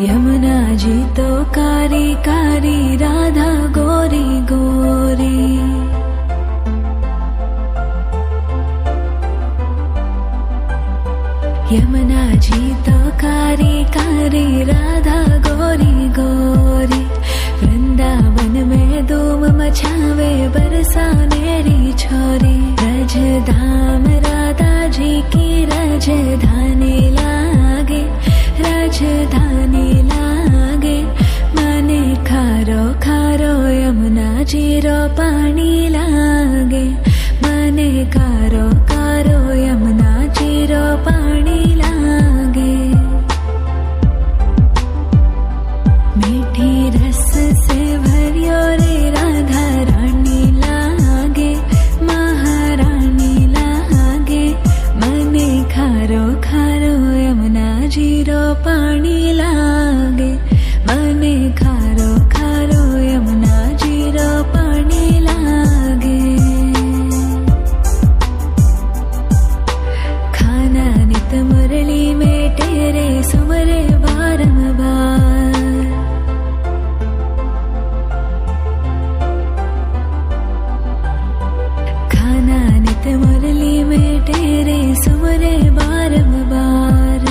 यमुना जी तो कारी कारी, राधा गोरी गोरी। यमुना जी तो कारी कारी, राधा गोरी गोरी। वृंदावन में धूम मचावे, बरसानेरी छोरी। रज धाम राधा जी की राजधानी लागे, राजधानी लागे। मने खारो खारो यमुना जी रो पानी लागे। मने खारो खारो यमुना जी रो पानी लागे। मीठी रस से भरियो रे राधा रानी लागे, महारानी लागे। मने खारो खारो यमुना जी रो पानी लागे। मने खारो खारो यमुना जी रो पानी लागे। खाना नित मुरली में तेरे सुमरे बारंबार। खाना नित मुरली में तेरे सुमरे बारंबार।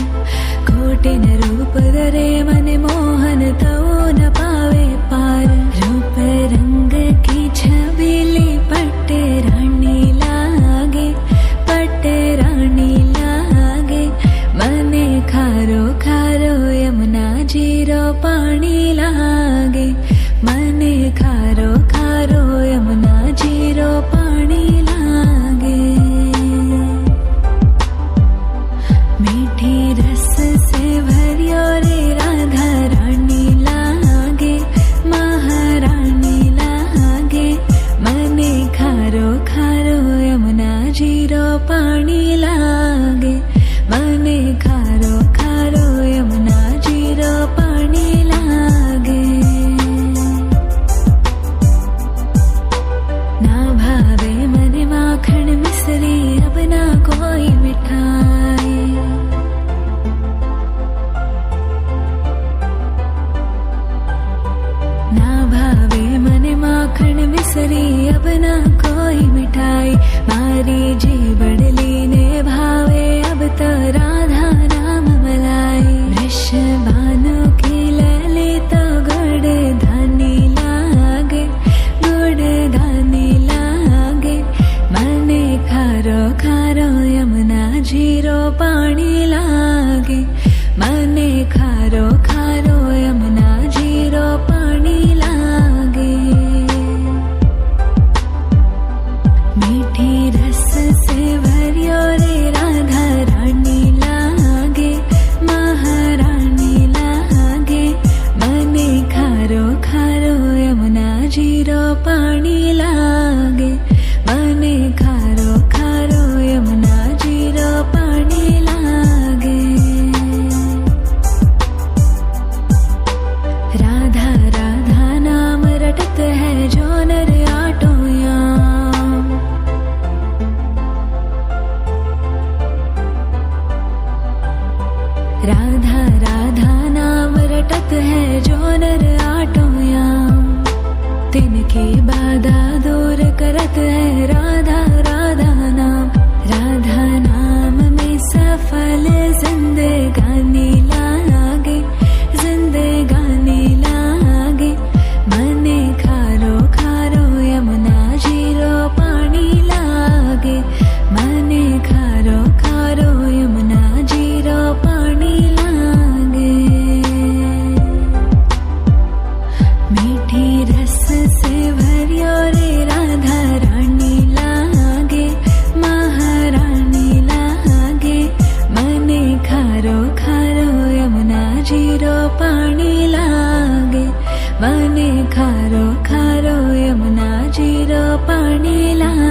कोटिन रूप धरे मन मोहन तो न पावे पार। रूप रंग की छबीली पट्टे रानी लागे, पट्टे रानी लागे। मने खारो खारो यमुना जी रो पानी लागे। मने खारो खारो यमुना जी रो पानी लागे। मीठी रस से भरियो रे राधा रानी लागे, महारानी लागे। मने खारो खारो यमुना जी रो पानी लागे। मने खारो खारो यमुना जी रो पानी लागे। ना भावे मने माखन मिश्री, अब ना कोई मिठाई। ना भावे मने माखन मिश्री, अब ना कोई मिठाई। मारी जी बड़ली ने भावे, अब तो राधा नाम मलाई। वृषभानु की लली तो गुड़ धानी लागे, गुड़ धानी लागे। मने खारो खारो यमुना जी रो पानी लागे। मने खारो खारो यमुना जी रो पानी लागे। मीठी रस से भरियो रे राधा रानी लागे, महारानी लागे। मने खारो खारो यमुना जी रो पानी लागे। मने खारो खारो यमुना जी रो पानी लागे। राधा राधा नाम रटत है जो नर आटो याम। राधा राधा नाम रटत है जो नर आटो याम। तिनकी बाधा दूर करत है राधा राधा नाम। राधा नाम में सफल जिंदगानी लागे, जिंदगानी लागे। मने खारो खारो यमुना जी रो पानी लागे। मने खारो खारो यमुना जी रो पानी लागे। मीठी रस से भरियो रे राधा रानी लागे, महारानी लागे। मने खारो खारो यमुना जी रो पानी लागे। मने खारो खारो यमुना जी रो पानी लागे।